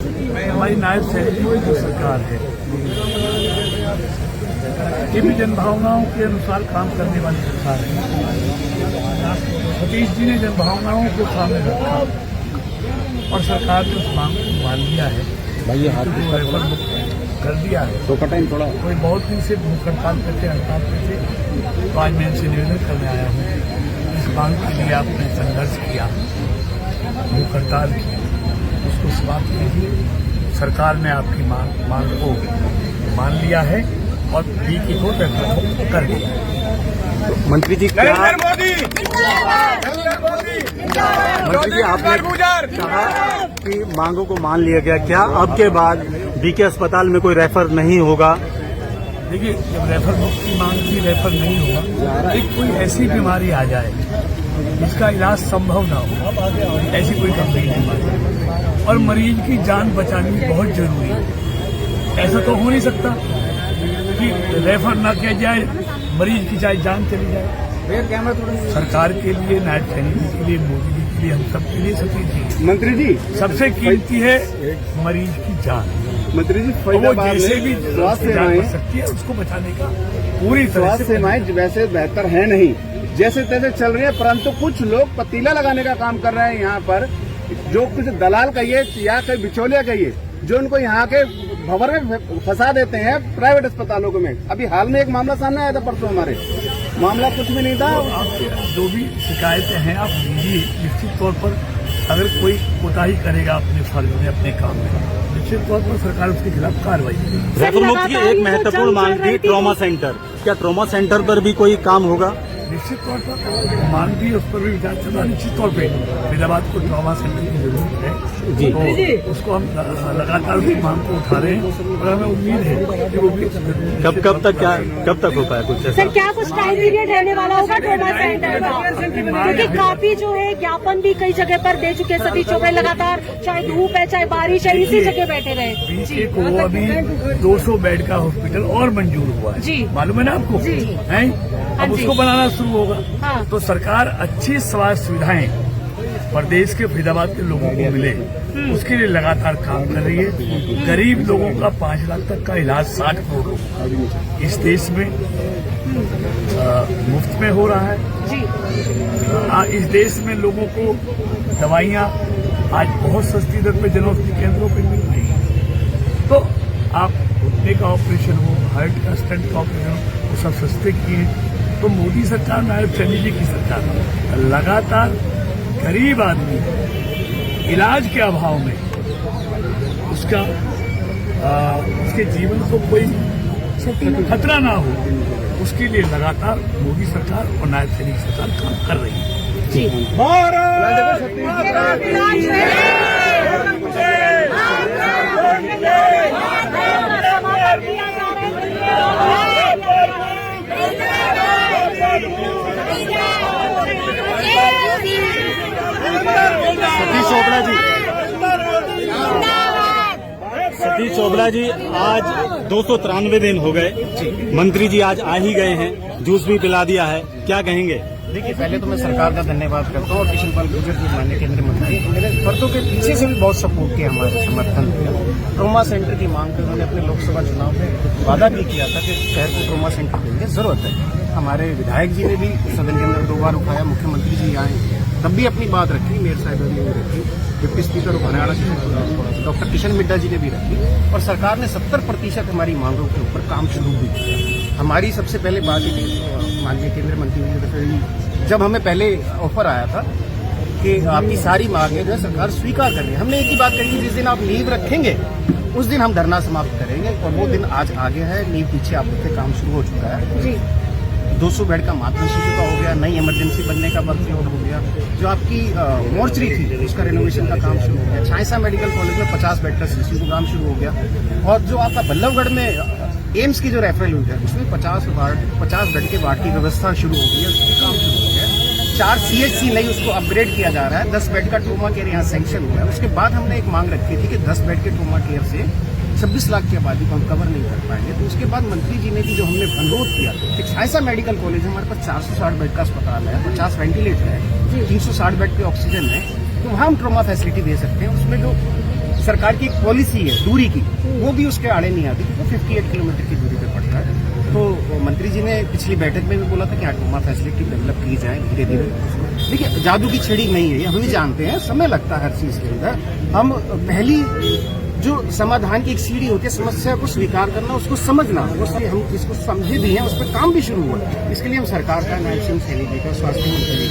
हमारी नायब सैनिकों की सरकार है, ये भी जनभावनाओं के अनुसार काम करने वाली सरकार है। सतीश जी ने जनभावनाओं को सामने रखा और सरकार ने उस मांग को मान लिया है, रेफर कर दिया है। तो टाइम थोड़ा कोई बहुत दिन से भूख हड़ताल करके हड़ताल पे थे, तो आज मैं इनसे निवेदन करने आया हूँ। इस मांग के लिए आपने संघर्ष किया, भूख हड़ताल की, उसको समाप्त कीजिए। सरकार ने आपकी मांग को मान लिया है और बी की को रेफर कर दिया। मंत्री जी क्या मंत्री जी आपने कहा कि मांगों को मान लिया गया, क्या अब के बाद बीके अस्पताल में कोई रेफर नहीं होगा? देखिए, जब रेफर की मांग की रेफर नहीं होगा, एक कोई ऐसी बीमारी आ जाए जिसका इलाज संभव ना हो, ऐसी कोई गंभीर बीमारी, और मरीज की जान बचानी बहुत जरूरी है। ऐसा तो हो नहीं सकता कि रेफर ना किया जाए, मरीज की चाहे जान चली जाए। सरकार के लिए, नायब सैनिक के लिए, मोदी जी के लिए, हम सब के लिए सतीश जी मंत्री जी सबसे कीमती है मरीज की जान। मंत्री जी वो जैसे भी स्वास्थ्य जान बच सकती है उसको बचाने का पूरी तरह स्वास्थ्य से सेवाएं वैसे बेहतर है नहीं, जैसे तैसे चल रही है, परंतु कुछ लोग पतीला लगाने का काम कर रहे हैं यहाँ पर, जो कुछ दलाल कहिए या कोई बिचौलिया कहिए, जो उनको यहाँ के भंवर में फंसा देते हैं प्राइवेट अस्पतालों में। अभी हाल में एक मामला सामने आया था परसों, हमारे मामला कुछ भी नहीं था। आप जो भी शिकायतें हैं आप लीजिए, निश्चित तौर पर अगर कोई कोताही करेगा अपने फर्ज में, अपने काम में, निश्चित तौर पर सरकार उसके खिलाफ कार्रवाई करेगी। रेफर मुक्त की एक महत्वपूर्ण मांग थी ट्रॉमा सेंटर, क्या ट्रॉमा सेंटर पर भी कोई काम होगा? निश्चित तौर पर मांग भी, उस पर भी विचार चल रहा है। निश्चित तौर पे फरीदाबाद को ट्रॉमा सेंटर की जरूरत है जी, तो उसको हम लगातार उसकी मांग को उठा रहे हैं और हमें उम्मीद है कि वो भी कब तक हो पाया कुछ ऐसा? सर, क्या कुछ टाइम पीरियड रहने वाला होगा ट्रॉमा सेंटर का? क्योंकि काफी जो है ज्ञापन भी कई जगह पर दे चुके हैं सतीश चौबे, लगातार चाहे धूप है चाहे बारिश है, इसी जगह बैठे रहे। बीके को अभी 200 बेड का हॉस्पिटल और मंजूर हुआ है, जी, मालूम है ना आपको? है अब उसको बनाना शुरू होगा। हाँ। तो सरकार अच्छी स्वास्थ्य सुविधाएं प्रदेश के फरीदाबाद के लोगों को मिले, उसके लिए लगातार काम कर रही है। गरीब लोगों का 5 लाख तक का इलाज 60 करोड़ इस देश में मुफ्त में हो रहा है जी। इस देश में लोगों को दवाइयां आज बहुत सस्ती दर पे जनौषधि केंद्रों पे मिल रही है। तो आप घुटने का ऑपरेशन हो, हार्ट का स्टेंट का ऑपरेशन हो, वो सब सस्ते किए। तो मोदी सरकार, नायब सैनिक जी की सरकार लगातार गरीब आदमी इलाज के अभाव में उसका उसके जीवन को कोई खतरा ना हो, उसके लिए लगातार मोदी सरकार और नायब सैनिक सरकार काम कर रही है। सतीश चोपड़ा जी, आज 293 दिन हो गए, मंत्री जी आज आ ही गए हैं, जूस भी पिला दिया है, क्या कहेंगे? देखिए, पहले तो मैं सरकार का धन्यवाद करता हूँ और किशन पाल गुर्जर जी, माननीय केंद्रीय मंत्री, मेरे फर्दों के पीछे से भी बहुत सपोर्ट किया, हमारे समर्थन किया। ट्रॉमा सेंटर की मांग पर उन्होंने अपने लोकसभा चुनाव में वादा भी किया था कि शहर को ट्रॉमा सेंटर देने की जरूरत है। हमारे विधायक जी ने भी सदन के अंदर 2 बार उठाया, मुख्यमंत्री जी आए तब भी अपनी बात रखी, मेयर साहब ने भी रखी, डिप्टी स्पीकर हरियाणा के डॉक्टर किशन मिड्डा जी ने भी रखी, और सरकार ने 70% हमारी मांगों के ऊपर काम शुरू भी किया। हमारी सबसे पहले बात ये थी, माननीय केंद्रीय मंत्री, जब हमें पहले ऑफर आया था कि आपकी सारी मांगें जो है सरकार स्वीकार कर रही है, हमने एक ही बात कही कि जिस दिन आप लीव रखेंगे उस दिन हम धरना समाप्त करेंगे, और वो दिन आज आ गया है। नींव पीछे आप देखते काम शुरू हो चुका है जी। 200 बेड का मातृ शिशु का हो गया, नई इमरजेंसी बनने का वर्कलोड हो गया, जो आपकी मोर्चरी थी उसका रेनोवेशन का काम शुरू हो गया, छायसा मेडिकल कॉलेज में 50 बेड का सीसीयू का काम शुरू हो गया, और जो आपका बल्लभगढ़ में एम्स की जो रेफरल हुई है उसमें 50 बेड के वार्ड की व्यवस्था शुरू हो गई है, उसकी काम शुरू हो गया। 4 CHC नई उसको अपग्रेड किया जा रहा है, 10 बेड का ट्रोमा केयर यहाँ सैंक्शन हुआ है। उसके बाद हमने एक मांग रखी थी कि 10 बेड के ट्रोमा केयर से 26 लाख की आबादी को हम कवर नहीं कर पाएंगे, तो उसके बाद मंत्री जी ने भी जो हमने अनुरोध किया कि छायसा मेडिकल कॉलेज हमारे पास 460 बेड का अस्पताल है, 50 वेंटिलेटर है, 360 बेड पे ऑक्सीजन है, तो वहाँ हम ट्रॉमा फैसिलिटी दे सकते हैं। उसमें जो सरकार की एक पॉलिसी है दूरी की, वो भी उसके आड़े नहीं आती, क्योंकि 58 किलोमीटर की दूरी पे पड़ता है। तो मंत्री जी ने पिछली बैठक में भी बोला था कि आटोमा फैसिलिटी डेवलप की जाए धीरे धीरे। देखिए, जादू की छड़ी नहीं है, ये हम भी जानते हैं, समय लगता है हर चीज के अंदर। हम पहली जो समाधान की एक सीढ़ी होती है, समस्या को स्वीकार करना, उसको समझना, उससे हम इसको समझे भी हैं, उस पर काम भी शुरू हुआ। इसके लिए हम सरकार का, नायब सिंह सैनी जी का, स्वास्थ्य मंत्री